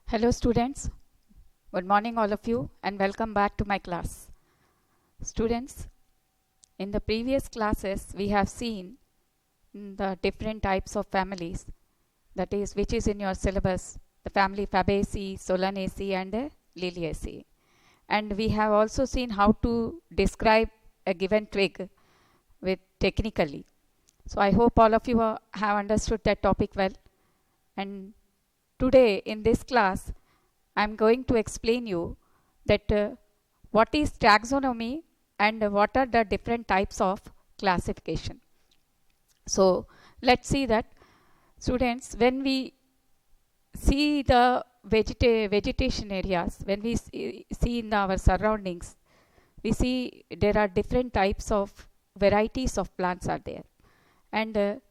Hello students, good morning all of you and welcome back to my class. Students, in the previous classes we have seen the different types of families, that is which is in your syllabus, the family Fabaceae, Solanaceae and the Liliaceae. And we have also seen how to describe a given twig with technically. So I hope all of you have understood that topic well. And today in this class I am going to explain you that what is taxonomy and what are the different types of classification. So let's see that students, when we see the vegetation areas, when we see in our surroundings, we see there are different types of varieties of plants are there, and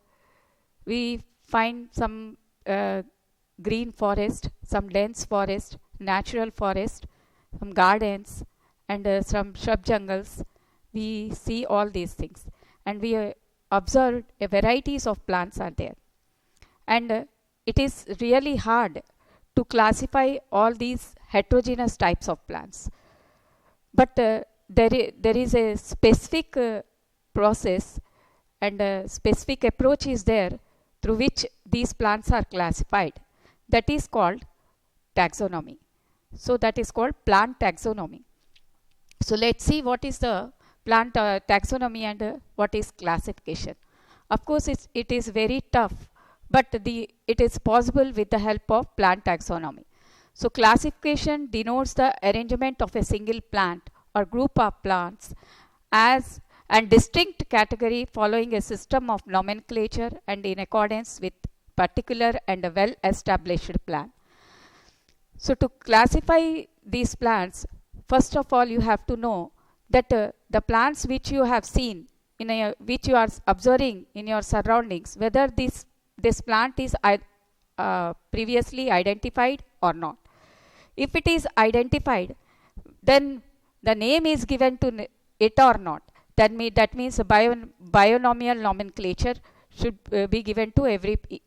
we find some green forest, some dense forest, natural forest, some gardens, and some shrub jungles. We see all these things, and we observed a varieties of plants are there, and it is really hard to classify all these heterogeneous types of plants. But there is a specific process and a specific approach is there through which these plants are classified. That is called taxonomy. So that is called plant taxonomy. So let's see what is the plant taxonomy and what is classification. Of course, it is very tough, but it is possible with the help of plant taxonomy. So classification denotes the arrangement of a single plant or group of plants as and distinct category following a system of nomenclature and in accordance with particular and a well established plan. So to classify these plants, first of all you have to know that the plants which you have seen which you are observing in your surroundings, whether this plant is previously identified or not. If it is identified, then the name is given to it or not. That means a binomial nomenclature should be given to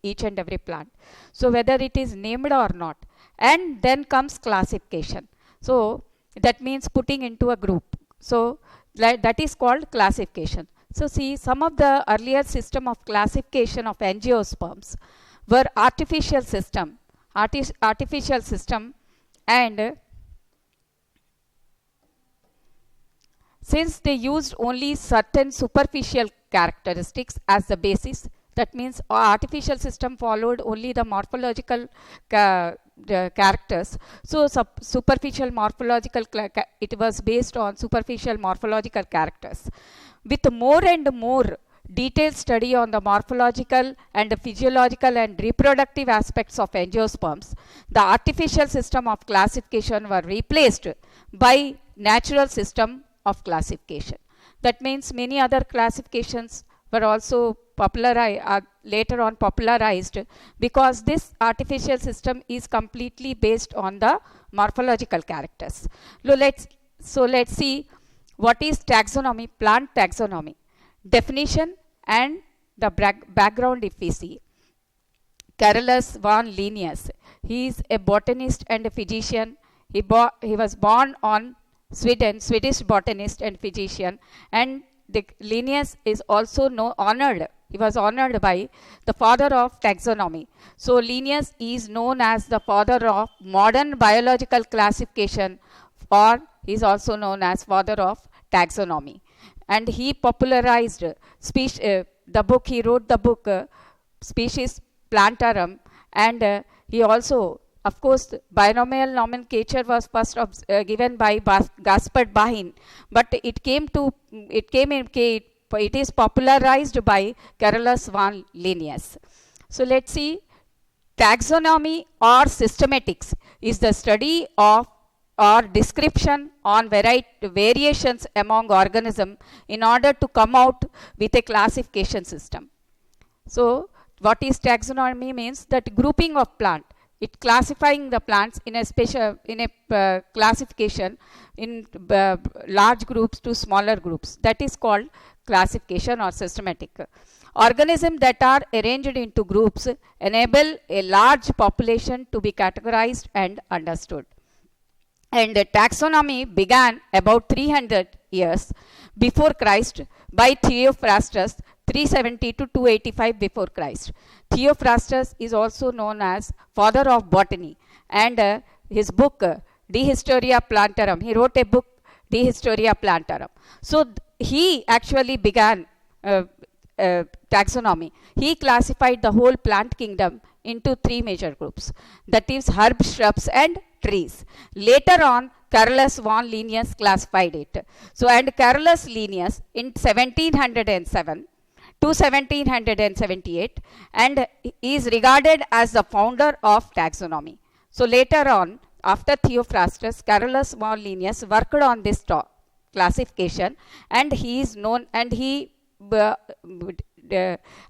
each and every plant. So whether it is named or not, and then comes classification. So that means putting into a group. So that is called classification. So see, some of the earlier system of classification of angiosperms were artificial system, and since they used only certain superficial characteristics as the basis, that means artificial system followed only the morphological characters. So superficial morphological, it was based on superficial morphological characters. With more and more detailed study on the morphological and the physiological and reproductive aspects of angiosperms, the artificial system of classification were replaced by natural system of classification. That means many other classifications were also later on popularized, because this artificial system is completely based on the morphological characters. So let's see what is taxonomy, plant taxonomy. Definition and the background if we see. Carolus von Linnaeus, he is a botanist and a physician. He was born on Swedish botanist and physician, and Linnaeus is also honored. He was honored by the father of taxonomy. So Linnaeus is known as the father of modern biological classification, or he is also known as father of taxonomy. And he popularized the book. He wrote the book Species Plantarum, and he also, of course, binomial nomenclature was first given by Gaspard Bahin, but it is popularized by Carolus von Linnaeus. So let's see, taxonomy or systematics is the study of or description on variations among organisms in order to come out with a classification system. So what is taxonomy means? That grouping of plant. It classifying the plants in a classification in large groups to smaller groups. That is called classification or systematic. Organisms that are arranged into groups enable a large population to be categorized and understood. And taxonomy began about 300 years before Christ by Theophrastus, 370 to 285 before Christ. Theophrastus is also known as father of botany, and his book De Historia Plantarum, he wrote a book De Historia Plantarum. So he actually began taxonomy. He classified the whole plant kingdom into three major groups, that is herbs, shrubs and trees. Later on, Carolus von Linnaeus classified it. So, and Carolus Linnaeus in 1707 to 1778, and is regarded as the founder of taxonomy. So later on, after Theophrastus, Carolus von Linnaeus worked on this classification, and he is known, and he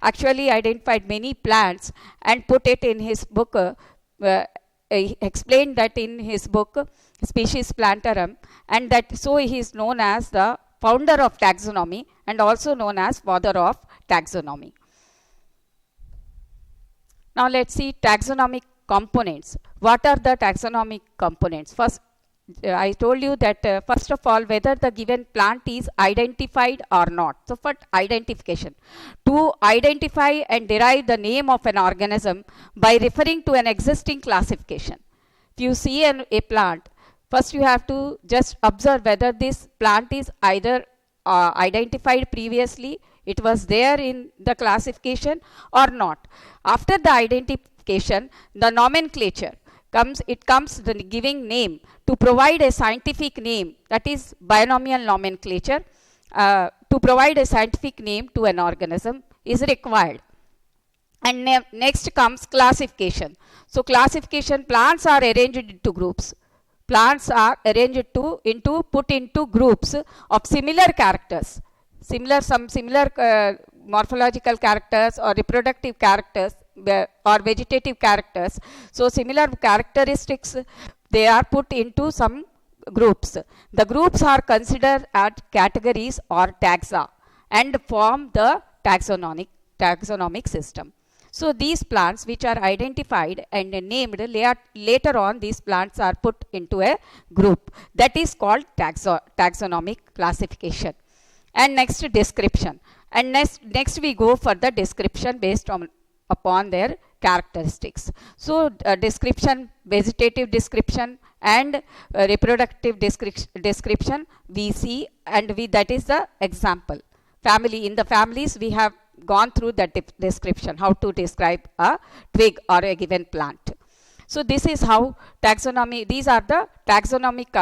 actually identified many plants and put it in his book, he explained that in his book Species Plantarum, and that so he is known as the founder of taxonomy and also known as father of taxonomy. Now let's see taxonomic components. What are the taxonomic components? First, I told you that first of all, whether the given plant is identified or not. So for identification, to identify and derive the name of an organism by referring to an existing classification. If you see a plant, first you have to just observe whether this plant is either identified previously, it was there in the classification or not. After the identification, the nomenclature comes, it comes the giving name to provide a scientific name, that is binomial nomenclature, to provide a scientific name to an organism is required. And next comes classification. So classification, plants are arranged into groups. Plants are arranged put into groups of similar characters, some similar morphological characters or reproductive characters or vegetative characters. So similar characteristics, they are put into some groups. The groups are considered as categories or taxa and form the taxonomic system. So these plants which are identified and named, later on these plants are put into a group, that is called taxonomic classification. And next, description. And next we go for the description based upon their characteristics. So description, vegetative description and reproductive description we see, and that is the example. Family, in the families we have gone through that description, how to describe a twig or a given plant. So this is how taxonomy, these are the taxonomic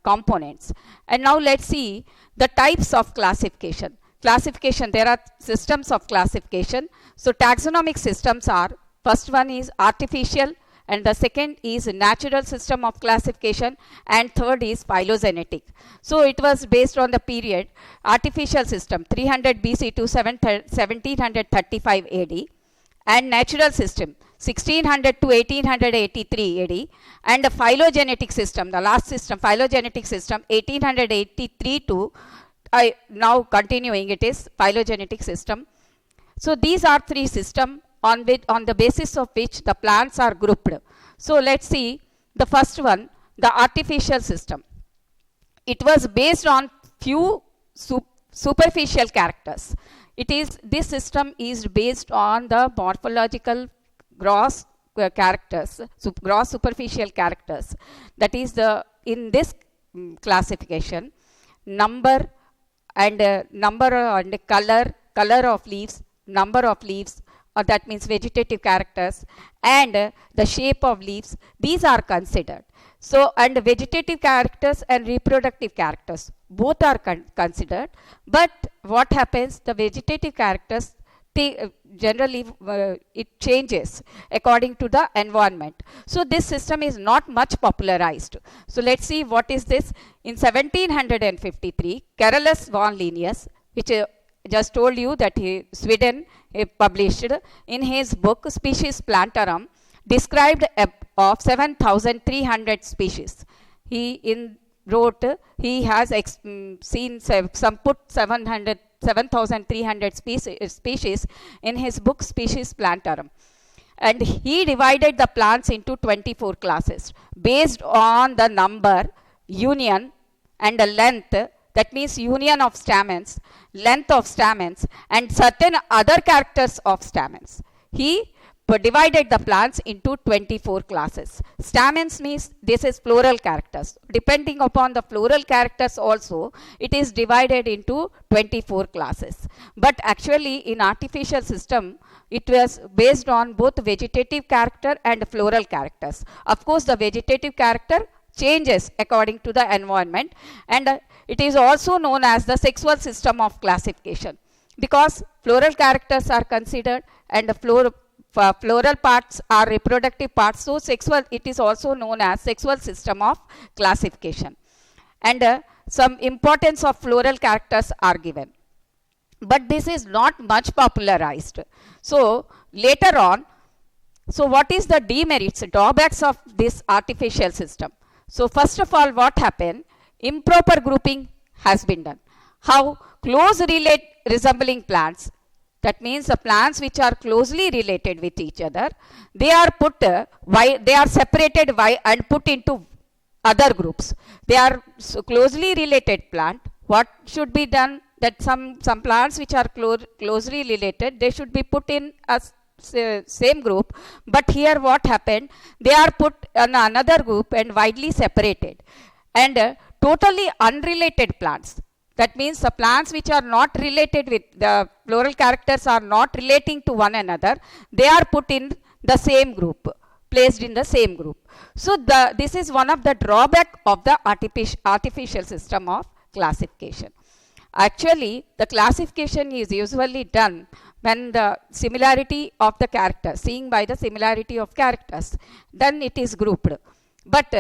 components. And now let's see the types of classification. Classification, there are systems of classification. So taxonomic systems are, first one is artificial, and the second is natural system of classification, and third is phylogenetic. So it was based on the period artificial system 300 BC to 1735 AD, and natural system 1600 to 1883 AD, and the phylogenetic system, the last system, phylogenetic system 1883 to now continuing, it is phylogenetic system. So these are three systems on the basis of which the plants are grouped. So let's see the first one, the artificial system. It was based on few superficial characters. This system is based on the morphological gross characters, gross superficial characters. That is in this classification, number and color of leaves, number of leaves, that means vegetative characters, and the shape of leaves, these are considered. So, and vegetative characters and reproductive characters, both are considered. But what happens, the vegetative characters, generally it changes according to the environment. So this system is not much popularized. So let's see what is this. In 1753, Carolus von Linnaeus, which just told you that Sweden published in his book Species Plantarum, described of 7,300 species. He has seen some put 700 7,300 species in his book Species Plantarum. And he divided the plants into 24 classes based on the number, union, and the length, that means union of stamens, length of stamens, and certain other characters of stamens. He divided the plants into 24 classes. Stamens means this is floral characters. Depending upon the floral characters also, it is divided into 24 classes. But actually in artificial system, it was based on both vegetative character and floral characters. Of course, the vegetative character changes according to the environment, and it is also known as the sexual system of classification, because floral characters are considered and the floral parts are reproductive parts, so sexual, it is also known as sexual system of classification. And some importance of floral characters are given, but this is not much popularized. So later on, so what is the demerits, drawbacks of this artificial system? So first of all, what happened? Improper grouping has been done. How? Close resembling plants, that means the plants which are closely related with each other, they are put, they are separated and put into other groups. They are closely related plant. What should be done? That some plants which are closely related, they should be put in a same group. But here what happened? They are put in another group and widely separated. And totally unrelated plants, that means the plants which are not related with the floral characters are not relating to one another, they are put in the same group, placed in the same group. So this is one of the drawback of the artificial system of classification. Actually, the classification is usually done when the similarity of the characters, seeing by the similarity of characters, then it is grouped. But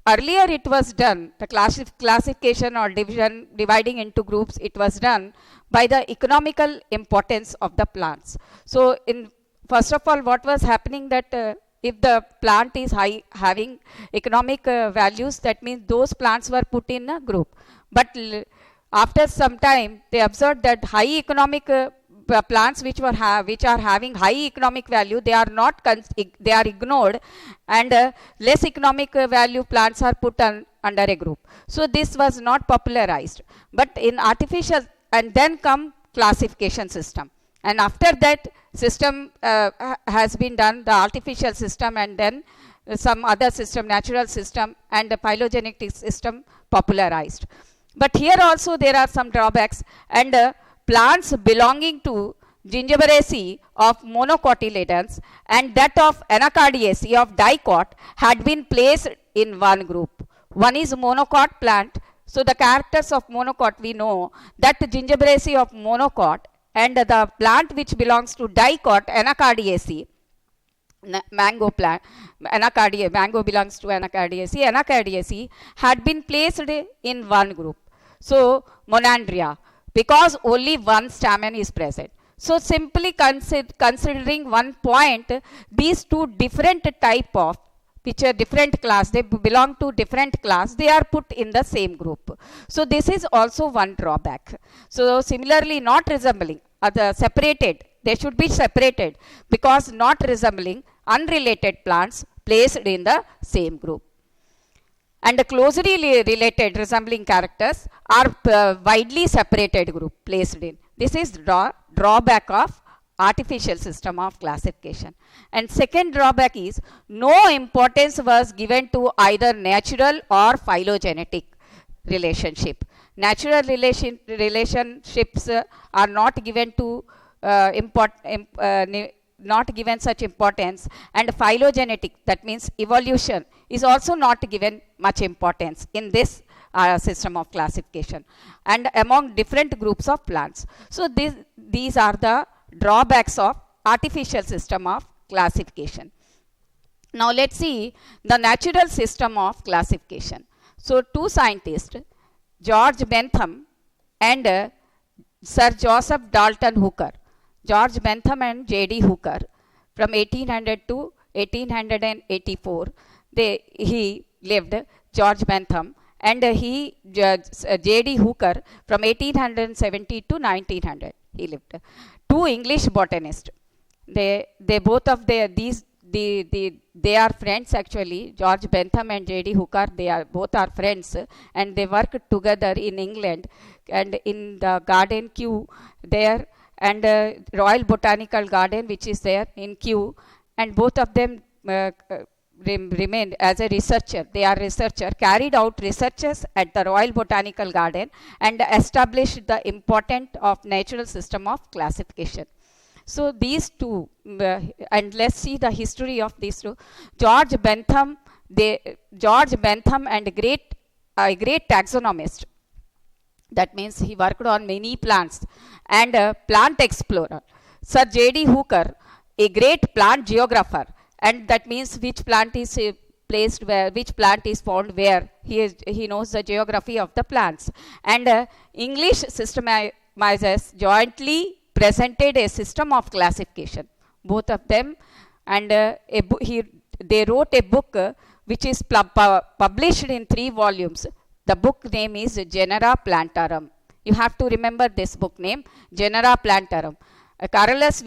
earlier it was done, the classification or dividing into groups, it was done by the economical importance of the plants. So first of all, what was happening, that if the plant is having economic values, that means those plants were put in a group. But after some time, they observed that high economic plants which are having high economic value, they are ignored, and less economic value plants are put under a group. So this was not popularized. But in artificial, and then come classification system, and after that system has been done, the artificial system, and then some other system, natural system, and the phylogenetic system popularized. But here also there are some drawbacks, and plants belonging to Gingiberaceae of monocotyledons and that of Anacardiaceae of dicot had been placed in one group. One is monocot plant. So the characters of monocot, we know that Gingiberaceae of monocot, and the plant which belongs to dicot, Anacardiaceae, mango plant, mango belongs to Anacardiaceae had been placed in one group. So Monandria, because only one stamen is present. So simply considering one point, these two different type of, which are different class, they belong to different class, they are put in the same group. So this is also one drawback. So similarly, not resembling, separated, they should be separated, because not resembling, unrelated plants placed in the same group. And the closely related resembling characters are widely separated group placed in. This is drawback of artificial system of classification. And second drawback is no importance was given to either natural or phylogenetic relationship. Natural relationships are not given to not given such importance, and phylogenetic, that means evolution, is also not given much importance in this system of classification and among different groups of plants. So these are the drawbacks of artificial system of classification. Now let's see the natural system of classification. So two scientists, George Bentham and Sir Joseph Dalton Hooker, George Bentham and J.D. Hooker, from 1800 to 1884, he lived, George Bentham, and J.D. Hooker from 1870 to 1900 he lived. Two English botanists. They both of they are friends actually. George Bentham and J.D. Hooker, both are friends, and they worked together in England and in the Garden Kew there, and Royal Botanical Garden which is there in Kew, and both of them remained as a researcher. They are researcher, carried out researches at the Royal Botanical Garden and established the importance of natural system of classification. So these two, and let's see the history of these two. George Bentham and a great taxonomist. That means he worked on many plants, and a plant explorer. Sir J.D. Hooker, a great plant geographer, and that means which plant is placed where, which plant is found where. He knows the geography of the plants. And English systemizers jointly presented a system of classification, both of them, and they wrote a book which is published in 3 volumes. The book name is Genera Plantarum. You have to remember this book name, Genera Plantarum. Carolus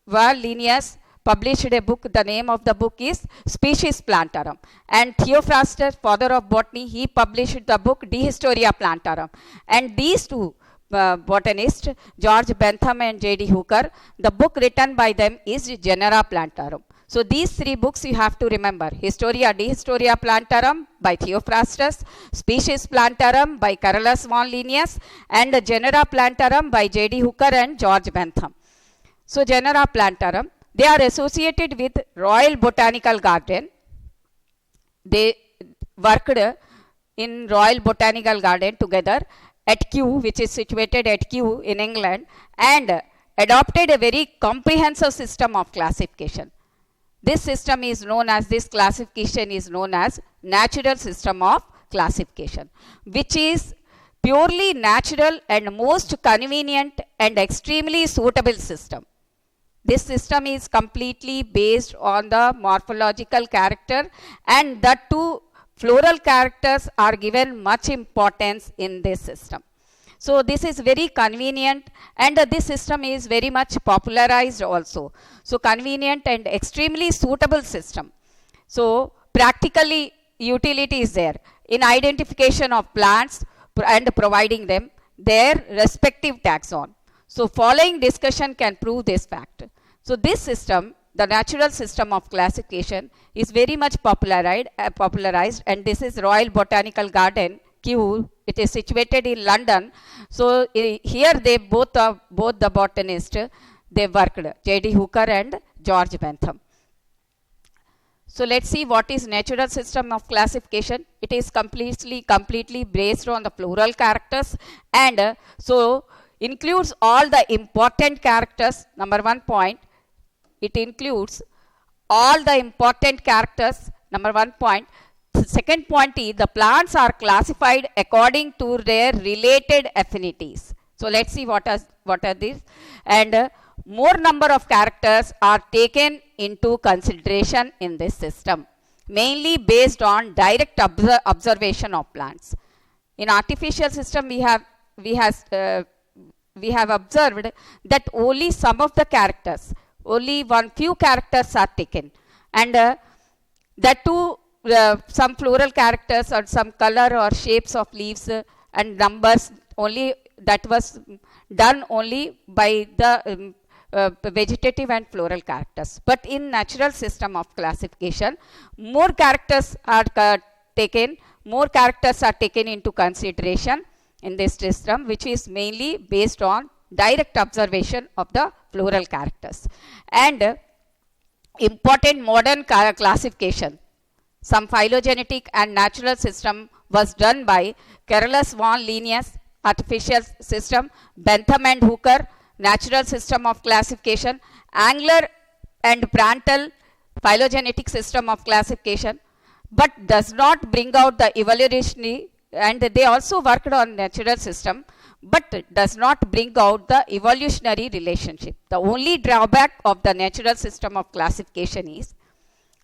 Linnaeus published a book. The name of the book is Species Plantarum. And Theophrastus, father of botany, he published the book De Historia Plantarum. And these two botanists, George Bentham and J.D. Hooker, the book written by them is Genera Plantarum. So these 3 books you have to remember: De Historia Plantarum by Theophrastus, Species Plantarum by Carolus Linnaeus, and Genera Plantarum by J.D. Hooker and George Bentham. So Genera Plantarum, they are associated with Royal Botanical Garden. They worked in Royal Botanical Garden together at Kew, which is situated at Kew in England, and adopted a very comprehensive system of classification. This classification is known as natural system of classification, which is purely natural and most convenient and extremely suitable system. This system is completely based on the morphological character, and the two floral characters are given much importance in this system. So this is very convenient, and this system is very much popularized also. So convenient and extremely suitable system. So practically utility is there in identification of plants and providing them their respective taxon. So following discussion can prove this fact. So this system, the natural system of classification, is very much popularized, and this is Royal Botanical Garden, Kew. It is situated in London. So here they both the botanists, they worked, J.D. Hooker and George Bentham. So let's see what is natural system of classification. It is completely based on the floral characters, and so includes all the important characters. Number 1 point, it includes all the important characters. Number 1 point. Second point is the plants are classified according to their related affinities. So let's see what are these. And more number of characters are taken into consideration in this system, mainly based on direct observation of plants. In artificial system, we have observed that only some of the characters, only few characters are taken, and that too some floral characters or some color or shapes of leaves and numbers only, that was done only by the vegetative and floral characters. But in natural system of classification, more characters are taken into consideration in this system, which is mainly based on direct observation of the floral characters. And important modern classification, some phylogenetic and natural system was done by Carolus Linnaeus, artificial system, Bentham and Hooker, natural system of classification, Angler and Prandtl, phylogenetic system of classification, but does not bring out the evolutionary, and they also worked on natural system, but does not bring out the evolutionary relationship. The only drawback of the natural system of classification is,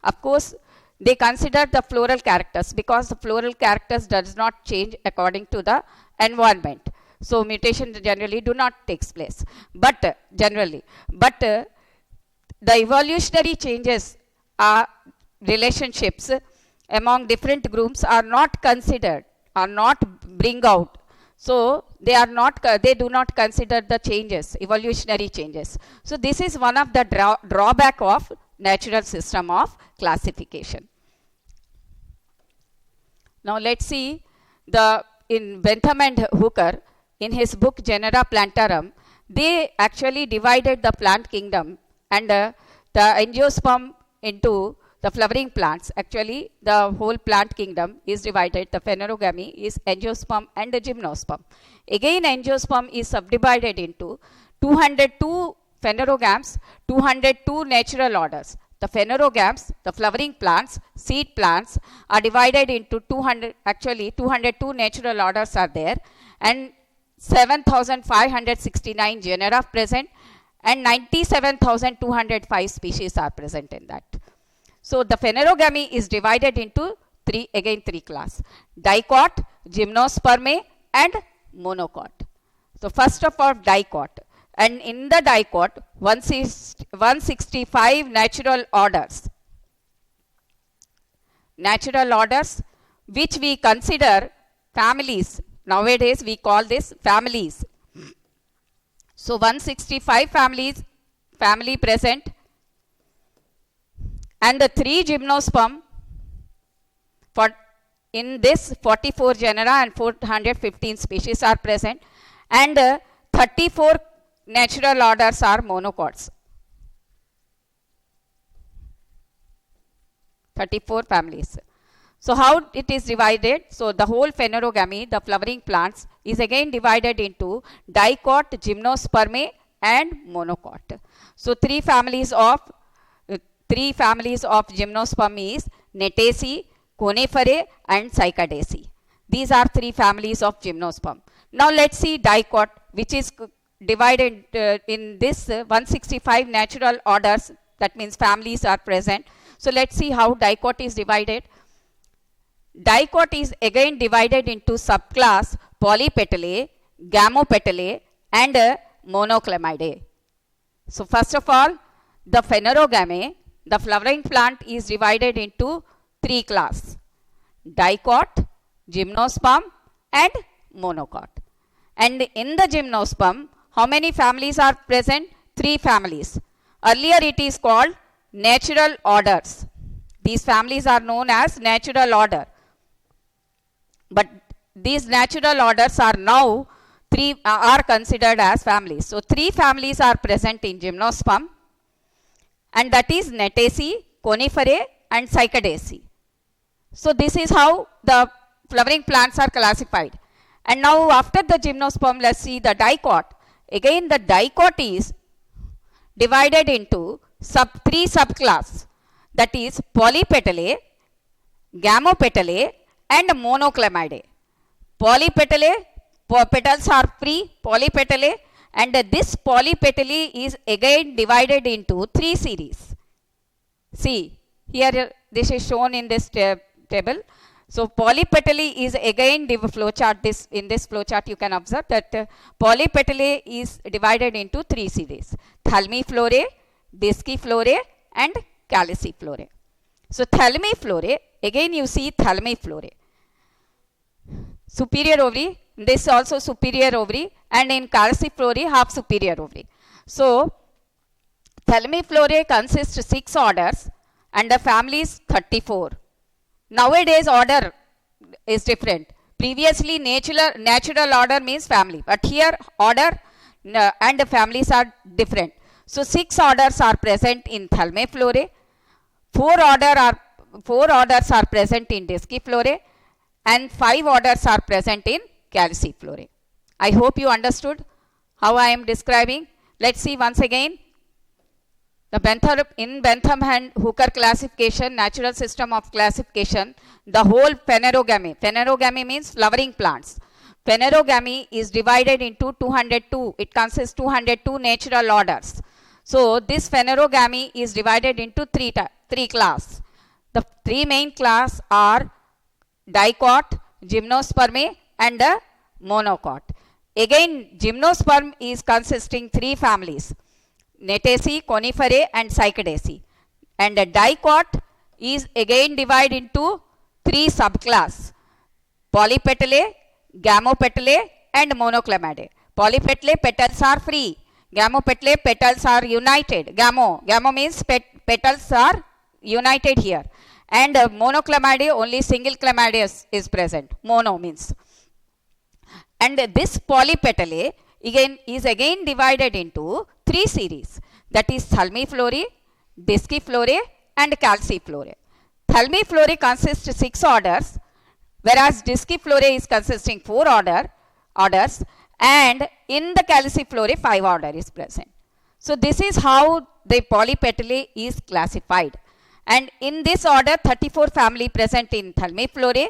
of course, they consider the floral characters, because the floral characters does not change according to the environment. So mutation generally do not takes place, but generally, but the evolutionary changes are relationships among different groups are not considered, are not bring out. So they are not, they do not consider the changes, evolutionary changes. So this is one of the drawback of natural system of classification. Now let's see the, in Bentham and Hooker, in his book Genera Plantarum, they actually divided the plant kingdom and the angiosperm into the flowering plants. Actually, the whole plant kingdom is divided. The phanerogamy is angiosperm and the gymnosperm. Again, angiosperm is subdivided into 202 phanerogams, 202 natural orders. The phanerogams, the flowering plants, seed plants are divided into 200, actually 202 natural orders are there, and 7,569 genera present, and 97,205 species are present in that. So the phanerogamy is divided into three classes: dicot, gymnospermae and monocot. So first of all, dicot. And in the dicot, 165 natural orders. Natural orders which we consider families. Nowadays we call this families. So 165 family present, and the 3 gymnosperm, for in this 44 genera and 415 species are present, and 34 natural orders are monocots. 34 families. So how it is divided? So the whole phanerogamy, the flowering plants, is again divided into dicot, gymnospermae and monocot. So three families of gymnosperm is Nettaceae, Coniferae and Cycadaceae. These are 3 families of gymnosperm. Now let's see dicot, which is divided in this 165 natural orders, that means families are present. So let's see how dicot is divided. Dicot is again divided into subclass Polypetalae, Gamopetalae and Monoclamidae. So first of all, the phanerogamy, the flowering plant, is divided into 3 classes: dicot, gymnosperm and monocot. And in the gymnosperm, how many families are present? 3 families. Earlier it is called natural orders. These families are known as natural order. But these natural orders are now are considered as families. So 3 families are present in gymnosperm, and that is Nettaceae, Coniferae and Cycadaceae. So this is how the flowering plants are classified. And now after the gymnosperm, let's see the dicot. Again the dicot is divided into 3 subclasses, that is Polypetalae, Gamopetalae and Monoclamidae. Polypetalae, petals are free, polypetalae, and this polypetalae is again divided into 3 series. See, here this is shown in this table. So polypetalae is again flowchart. In this flowchart you can observe that polypetalae is divided into 3 series: Thalmiflorae, Disciflorae and Caliciflorae. So Thalmiflorae, again you see Thalmiflorae. Superior ovary, this also superior ovary, and in Caliciflorae half superior ovary. So Thalmiflorae consists of 6 orders and the family is 34. Nowadays order is different. Previously natural order means family, but here order and the families are different. So 6 orders are present in Thalmiflorae, 4 orders are present in Disciflorae, and 5 orders are present in Caliciflorae. I hope you understood how I am describing. Let's see once again. In Bentham and Hooker classification, natural system of classification, the whole phanerogamy means flowering plants. Phanerogamy is divided into 202. It consists 202 natural orders. So this phanerogamy is divided into 3 classes: The three main class are dicot, gymnospermae and monocot. Again, gymnosperm is consisting three families, Nettaceae, Coniferae and Cycadaceae. And the dicot is again divided into three subclass, Polypetalae, Gamopetalae and Monoclamidae. Polypetalae petals are free, Gamopetalae petals are united. Gamo means petals are united here. And Monoclamidae, only single chlamydia is present. Mono means. And this Polypetalae is again divided into three series, that is Thulmiflorae, Disciflorae and Calciflorae. Thulmiflorae consists 6 orders, whereas Disciflorae is consisting 4 orders, and in the Calciflorae 5 order is present. So this is how the Polypetalae is classified. And in this order, 34 family present in Thulmiflorae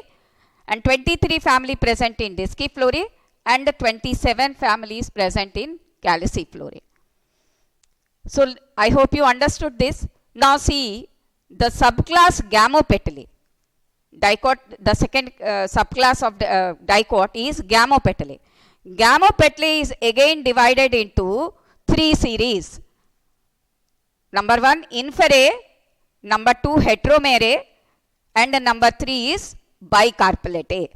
and 23 family present in Disciflorae and 27 families present in Calciflorae. So I hope you understood this. Now see the subclass Gamopetalae. Dicot, the second subclass of the dicot is Gamopetalae. Gamopetalae is again divided into three series. Number 1 Inferae, number 2 Heteromerae and number 3 is Bicarpellatae.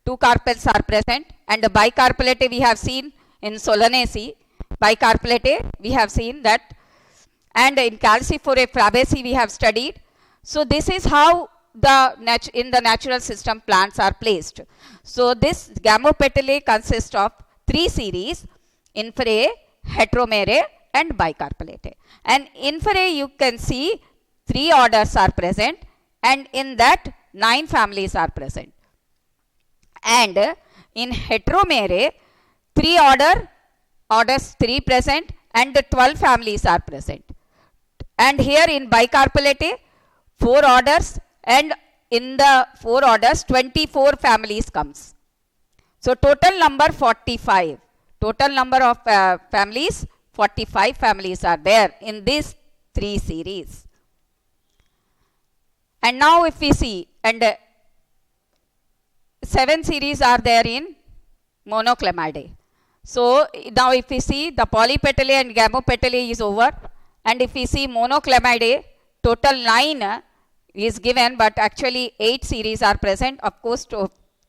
2 carpels are present, and the Bicarpellatae we have seen in Solanaceae. Bicarpellatae we have seen that, and in Calciforae, Fabaceae we have studied. So this is how in the natural system plants are placed. So this Gamopetalae consists of three series, Inferae, Heteromerae and Bicarpellatae. And Inferae you can see 3 orders are present, and in that 9 families are present. And in Heteromerae 3 orders 3 present and 12 families are present. And here in Bicarpellatae 4 orders, and in the 4 orders 24 families comes. So total number 45. Total number of families, 45 families are there in these 3 series. And now if we see, and 7 series are there in Monoclamidae. So now if we see the Polypetalae and Gamopetalae is over, and if we see Monoclamidae, total 9 is given, but actually 8 series are present. Of course,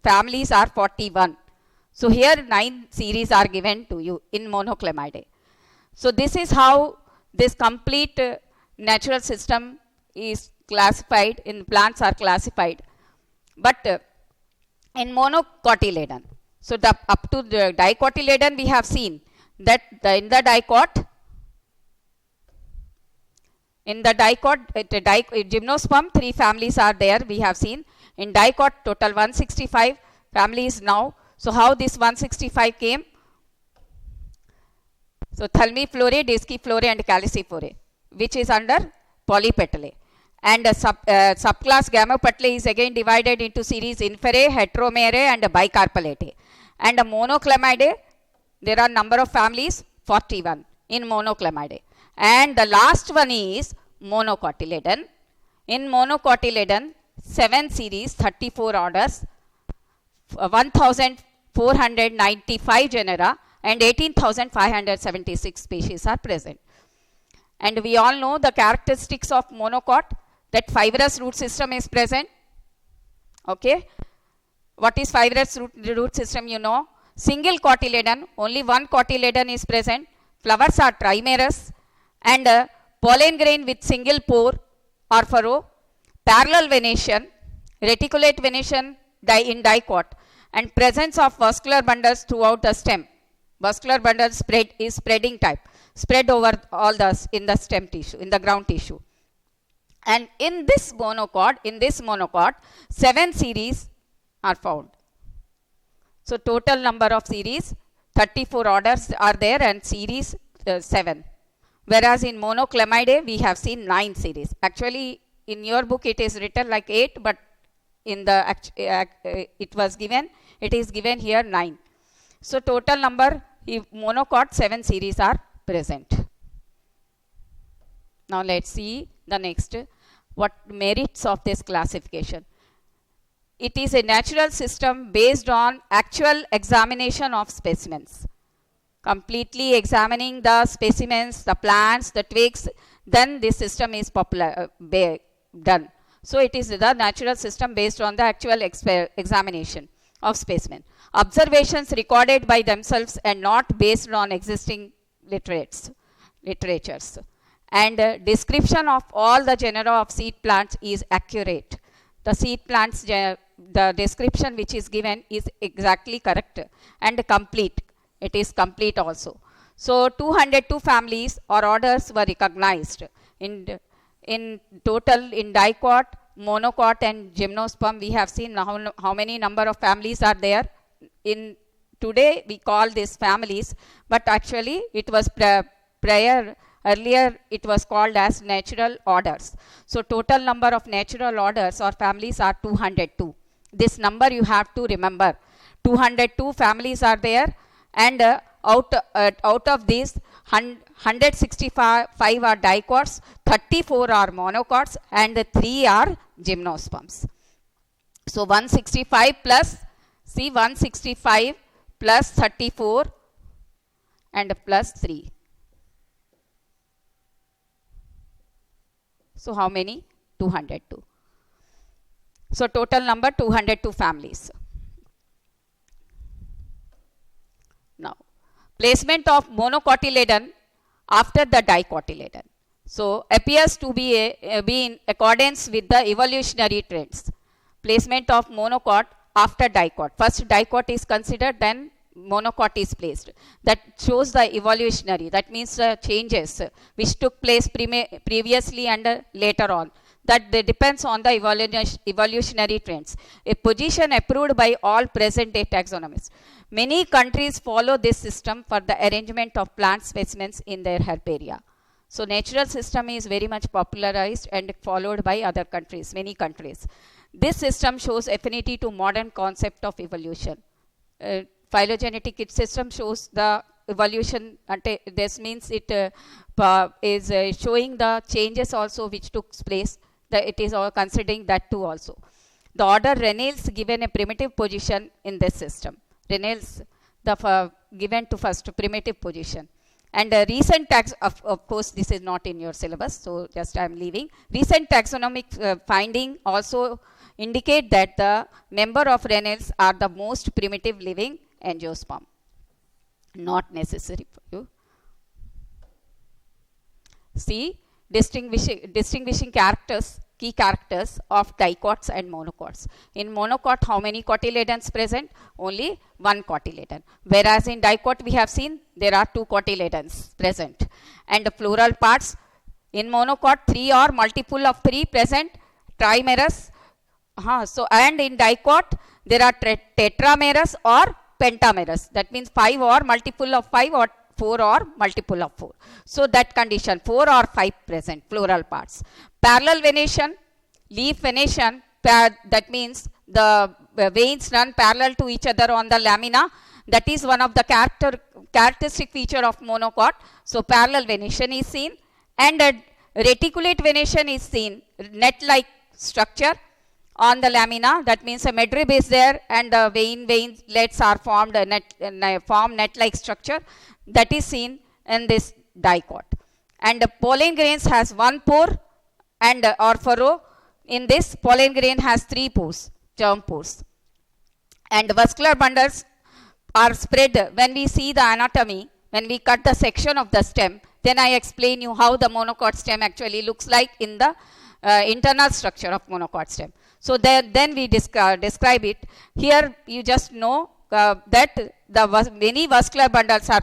families are 41. So here 9 series are given to you in Monoclamidae. So this is how this complete natural system is classified, in plants are classified. But in Monocotyledon, so up to the Dicotyledon we have seen that in the dicot, gymnosperm 3 families are there, we have seen. In dicot total 165 families now. So how this 165 came? So Thulmiflorae, Disciflorae and Calciflorae, which is under Polypetalae. And subclass Gamopetalae is again divided into series Inferae, Heteromerae and Bicarpellatae. And Monoclamidae, there are number of families 41 in Monoclamidae. And the last one is Monocotyledon. In Monocotyledon 7 series, 34 orders, 1495 genera and 18,576 species are present. And we all know the characteristics of monocot, that fibrous root system is present. Okay. What is fibrous root system? You know, single cotyledon, only one cotyledon is present. Flowers are trimerous, and pollen grain with single pore or furrow, parallel venation, reticulate venation in dicot, and presence of vascular bundles throughout the stem. Vascular bundle is spreading type, spread over all in the stem tissue, in the ground tissue. And in this monocot, 7 series are found. So total number of series, 34 orders are there, and series 7. Whereas in Monoclamidae we have seen 9 series. Actually in your book it is written like 8, but in the it is given here 9. So total number, monocot 7 series are present. Now let's see the next. What merits of this classification? It is a natural system based on actual examination of specimens. Completely examining the specimens, the plants, the twigs, then this system is done. So it is the natural system based on the actual examination of specimen. Observations recorded by themselves and not based on existing literatures. And description of all the genera of seed plants is accurate. The seed plants, the description which is given is exactly correct and complete. It is complete also. So 202 families or orders were recognized. In total, in dicot, monocot and gymnosperm, we have seen how many number of families are there. In today, we call these families, but actually it was earlier it was called as natural orders. So total number of natural orders or families are 202. This number you have to remember. 202 families are there, and out of these 165 are dicots, 34 are monocots, and 3 are gymnosperms. So 165 plus, see 165 plus 34 and plus 3. So how many? 202. So total number 202 families. Now, placement of monocotyledon after the dicotyledon. So appears to be in accordance with the evolutionary trends. Placement of monocot after dicot. First dicot is considered, then monocot is placed. That shows the evolutionary. That means the changes which took place previously and later on. That depends on the evolutionary trends. A position approved by all present day taxonomists. Many countries follow this system for the arrangement of plant specimens in their herbaria. So natural system is very much popularized and followed by other countries, many countries. This system shows affinity to modern concept of evolution. Phylogenetic system shows the evolution. This means it is showing the changes also which took place. It is all considering that too also. The order Renales given a primitive position in this system. Renales given to first primitive position. And recent of course this is not in your syllabus, so just I am leaving. Recent taxonomic finding also indicate that the member of Renales are the most primitive living angiosperm. Not necessary for you. See, distinguishing characters, key characters of dicots and monocots. In monocot, how many cotyledons present? Only one cotyledon. Whereas in dicot, we have seen there are 2 cotyledons present. And the floral parts, in monocot, 3 or multiple of 3 present, trimerous. And in dicot, there are tetramerous or pentamerous. That means 5 or multiple of 5 or 4 or multiple of 4. So that condition, 4 or 5 present, floral parts. Parallel venation, leaf venation, that means the veins run parallel to each other on the lamina. That is one of the characteristic feature of monocot. So parallel venation is seen, and reticulate venation is seen, net-like structure on the lamina. That means a midrib is there, and the veinlets are formed, net-like structure. That is seen in this dicot. And the pollen grains has 1 pore and or furrow. In this, pollen grain has 3 pores, germ pores. And vascular bundles are spread. When we see the anatomy, when we cut the section of the stem, then I explain you how the monocot stem actually looks like in the internal structure of monocot stem. So then we describe it. Here you just know that many vascular bundles are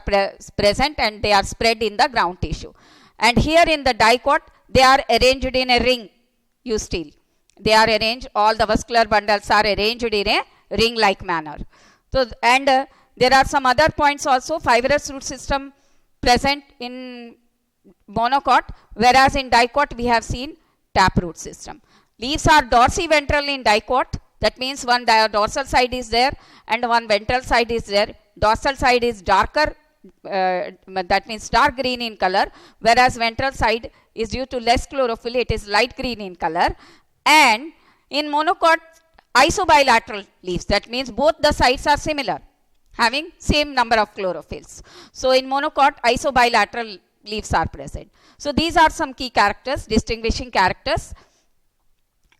present and they are spread in the ground tissue. And here in the dicot, they are arranged in a ring, you still. They are arranged, all the vascular bundles are arranged in a ring-like manner. So, and there are some other points also, fibrous root system present in monocot, whereas in dicot we have seen taproot system. Leaves are dorsiventral in dicot. That means one dorsal side is there and one ventral side is there. Dorsal side is darker, that means dark green in color, whereas ventral side is due to less chlorophyll, it is light green in color. And in monocot, isobilateral leaves, that means both the sides are similar, having same number of chlorophylls. So in monocot, isobilateral leaves are present. So these are some key characters, distinguishing characters.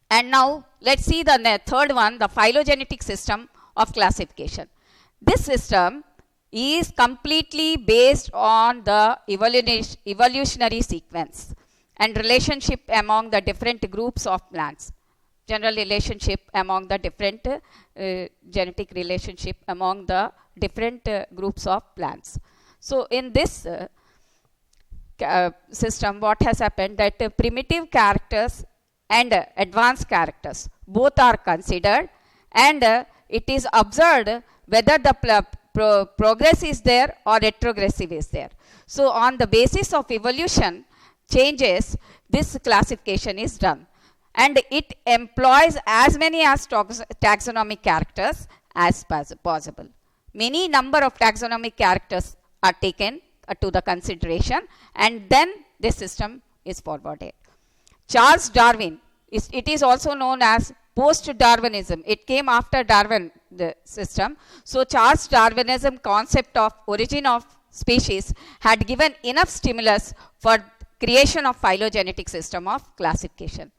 And now let's see the third one, the phylogenetic system of classification. This system is completely based on the evolutionary sequence and relationship among the different groups of plants. General relationship among the different genetic relationship among the different groups of plants. So in this system, what has happened, that primitive characters and advanced characters both are considered, and it is observed whether the progress is there or retrogressive is there. So on the basis of evolution changes, this classification is done, and it employs as many as taxonomic characters as possible. Many number of taxonomic characters are taken to the consideration, and then this system is forwarded. Charles Darwin, it is also known as post-Darwinism. It came after Darwin, the system. So Charles Darwinism concept of origin of species had given enough stimulus for creation of phylogenetic system of classification.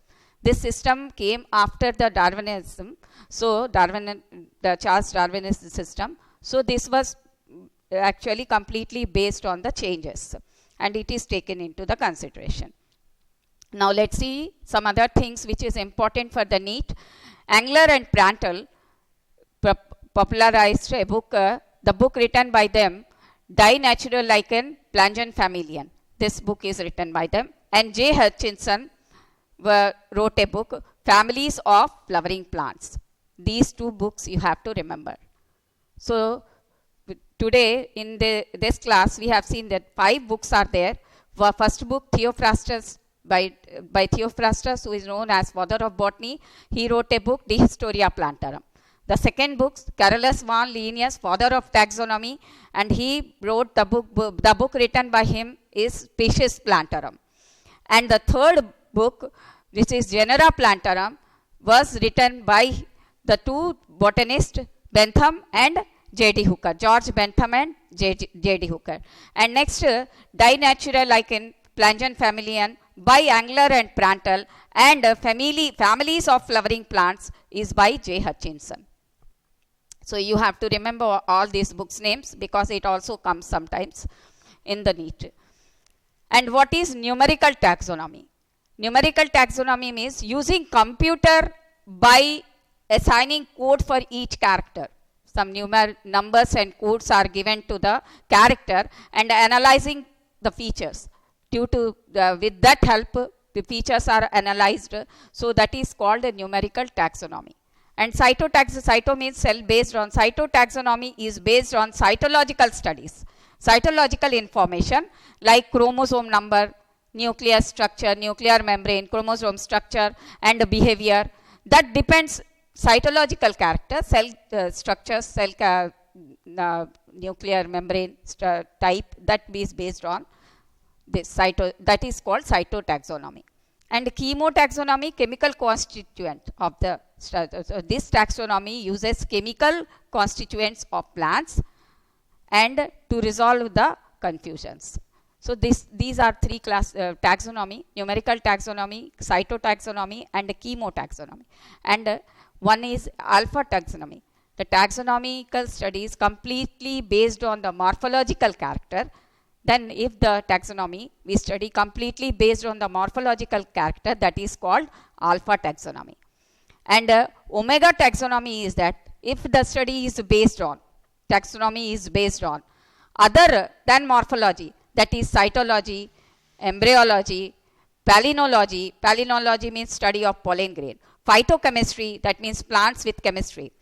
This system came after the Darwinism. So the Charles Darwinism system. So this was actually completely based on the changes, and it is taken into the consideration. Now let's see some other things which is important for the NEET. Engler and Prantl popularized a book, the book written by them, Die Natural Lichen Plangen Familien. This book is written by them. And J. Hutchinson wrote a book, Families of Flowering Plants. These two books you have to remember. So today in this class we have seen that 5 books are there. First book, Theophrastus, by Theophrastus, who is known as father of botany. He wrote a book, De Historia Plantarum. The second book, Carolus von Linnaeus, father of taxonomy, and he wrote the book written by him is Species Plantarum. And the third book, which is Genera Plantarum, was written by the two botanists, Bentham and J.D. Hooker, George Bentham and J.D. Hooker. And next, Die Natural Lichen Plangen Familien by Engler and Prantl, and Families of Flowering Plants is by J. Hutchinson. So you have to remember all these books' names because it also comes sometimes in the NEET. And what is numerical taxonomy? Numerical taxonomy means using computer by assigning code for each character. Some numbers and codes are given to the character and analyzing the features. With that help, the features are analyzed. So that is called a numerical taxonomy. And cyto means cell-based on. Cytotaxonomy is based on cytological studies, cytological information like chromosome number, nuclear structure, nuclear membrane, chromosome structure, and behavior. That depends cytological character, cell structure, cell nuclear membrane type, that is based on this that is called cytotaxonomy. And chemotaxonomy, chemical constituent of the this taxonomy uses chemical constituents of plants and to resolve the confusions. So these are 3 class taxonomy: numerical taxonomy, cytotaxonomy, and chemotaxonomy. And one is alpha taxonomy. The taxonomical study is completely based on the morphological character. Then if the taxonomy we study completely based on the morphological character, that is called alpha taxonomy. And omega taxonomy is that if the study is based on, taxonomy is based on other than morphology, that is cytology, embryology, palynology. Palynology means study of pollen grain. Phytochemistry, that means plants with chemistry,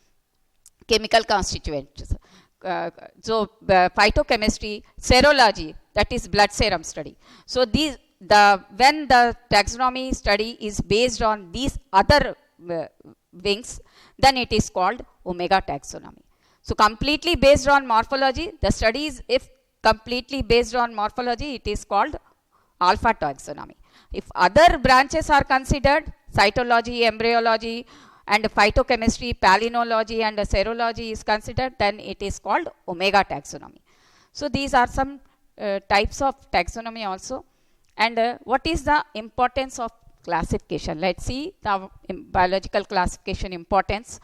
chemical constituents. So phytochemistry, serology, that is blood serum study. So when the taxonomy study is based on these other wings, then it is called omega taxonomy. So completely based on morphology, the studies, if completely based on morphology, it is called alpha taxonomy. If other branches are considered, cytology, embryology, and phytochemistry, palynology, and serology is considered, then it is called omega taxonomy. So these are some types of taxonomy also. And what is the importance of classification? Let's see the biological classification importance.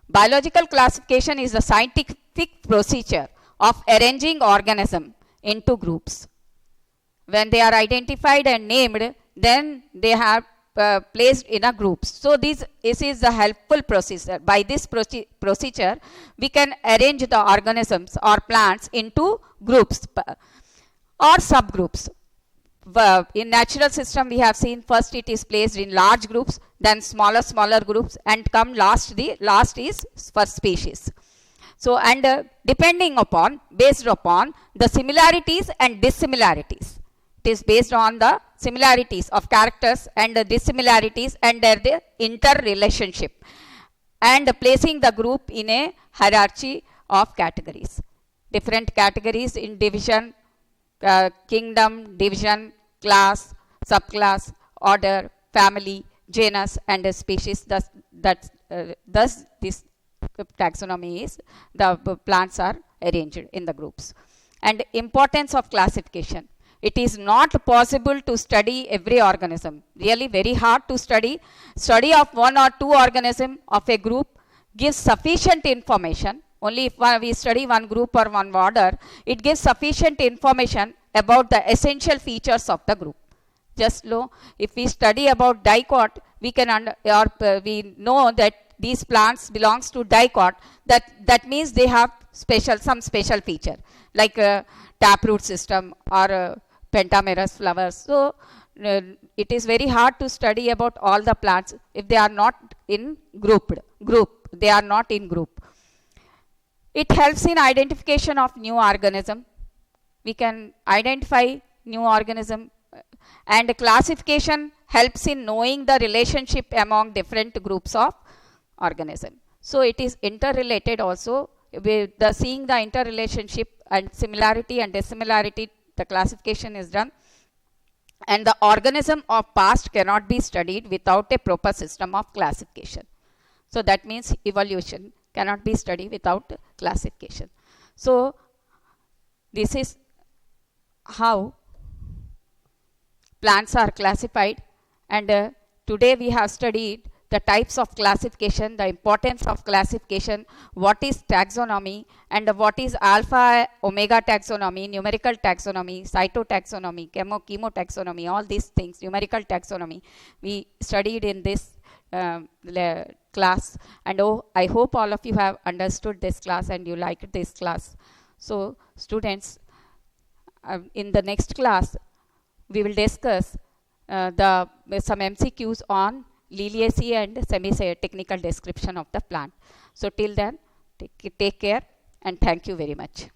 Biological classification is the scientific procedure of arranging organism into groups. When they are identified and named, then they have placed in a groups. So this is the helpful procedure. By this procedure, we can arrange the organisms or plants into groups or subgroups. In natural system, we have seen first it is placed in large groups, then smaller groups, and come last is for species. So, and depending upon, based upon the similarities and dissimilarities. It is based on the similarities of characters and the dissimilarities and their interrelationship, and placing the group in a hierarchy of categories. Different categories in division, kingdom, division, class, subclass, order, family, genus, and species. Thus this taxonomy is, the plants are arranged in the groups. And importance of classification. It is not possible to study every organism. Really very hard to study. Study of one or two organisms of a group gives sufficient information. Only if we study one group or one order, it gives sufficient information about the essential features of the group. Just know, if we study about dicot, we can we know that these plants belongs to dicot. That means they have some special feature, like taproot system or pentamerous flowers. So it is very hard to study about all the plants if they are not in group. They are not in group. It helps in identification of new organism. We can identify new organism, and classification helps in knowing the relationship among different groups of organism. So it is interrelated also. With seeing the interrelationship and similarity and dissimilarity, the classification is done. And the organism of past cannot be studied without a proper system of classification. So that means evolution cannot be studied without classification. So this is how plants are classified, and today we have studied the types of classification, the importance of classification, what is taxonomy, and what is alpha omega taxonomy, numerical taxonomy, cytotaxonomy, chemotaxonomy, all these things, numerical taxonomy we studied in this class. And I hope all of you have understood this class and you liked this class. So students, in the next class we will discuss some MCQs on liliaceae and semi-technical description of the plant. So till then, take care and thank you very much.